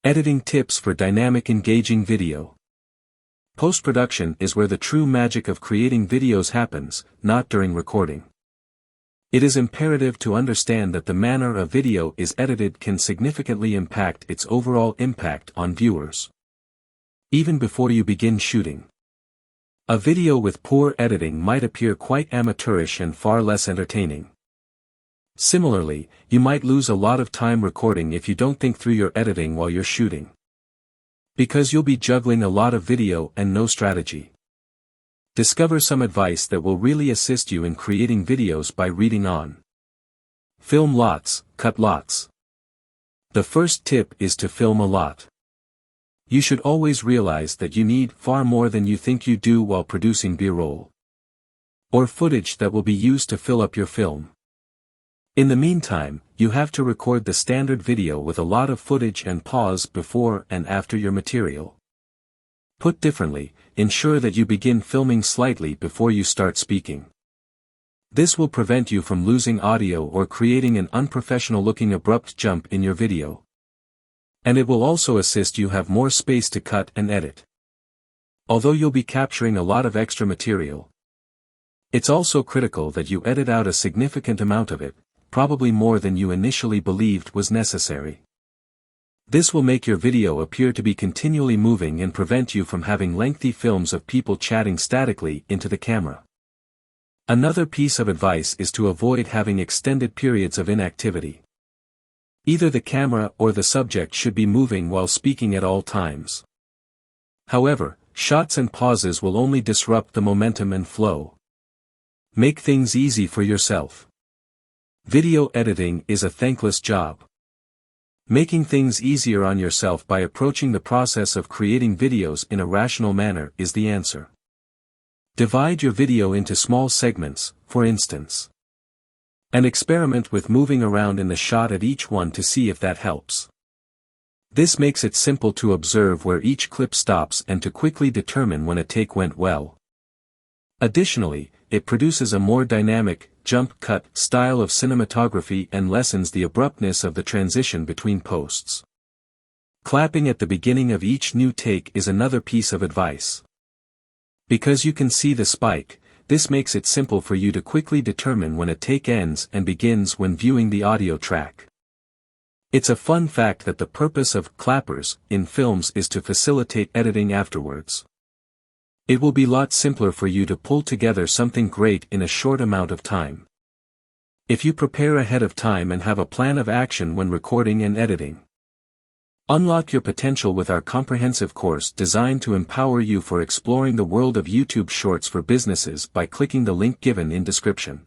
Editing tips for dynamic engaging video. Post-production is where the true magic of creating videos happens, not during recording. It is imperative to understand that the manner a video is edited can significantly impact its overall impact on viewers. Even before you begin shooting, a video with poor editing might appear quite amateurish and far less entertaining. Similarly, you might lose a lot of time recording if you don't think through your editing while you're shooting. Because you'll be juggling a lot of video and no strategy. Discover some advice that will really assist you in creating videos by reading on. Film lots, cut lots. The first tip is to film a lot. You should always realize that you need far more than you think you do while producing B-roll, or footage that will be used to fill up your film. In the meantime, you have to record the standard video with a lot of footage and pause before and after your material. Put differently, ensure that you begin filming slightly before you start speaking. This will prevent you from losing audio or creating an unprofessional-looking abrupt jump in your video. And it will also assist you have more space to cut and edit. Although you'll be capturing a lot of extra material, it's also critical that you edit out a significant amount of it, probably more than you initially believed was necessary. This will make your video appear to be continually moving and prevent you from having lengthy films of people chatting statically into the camera. Another piece of advice is to avoid having extended periods of inactivity. Either the camera or the subject should be moving while speaking at all times. However, shots and pauses will only disrupt the momentum and flow. Make things easy for yourself. Video editing is a thankless job. Making things easier on yourself by approaching the process of creating videos in a rational manner is the answer. Divide your video into small segments, for instance, and experiment with moving around in the shot at each one to see if that helps. This makes it simple to observe where each clip stops and to quickly determine when a take went well. Additionally, it produces a more dynamic, jump cut style of cinematography and lessens the abruptness of the transition between posts. Clapping at the beginning of each new take is another piece of advice. Because you can see the spike, this makes it simple for you to quickly determine when a take ends and begins when viewing the audio track. It's a fun fact that the purpose of clappers in films is to facilitate editing afterwards. It will be a lot simpler for you to pull together something great in a short amount of time, if you prepare ahead of time and have a plan of action when recording and editing. Unlock your potential with our comprehensive course designed to empower you for exploring the world of YouTube Shorts for businesses by clicking the link given in description.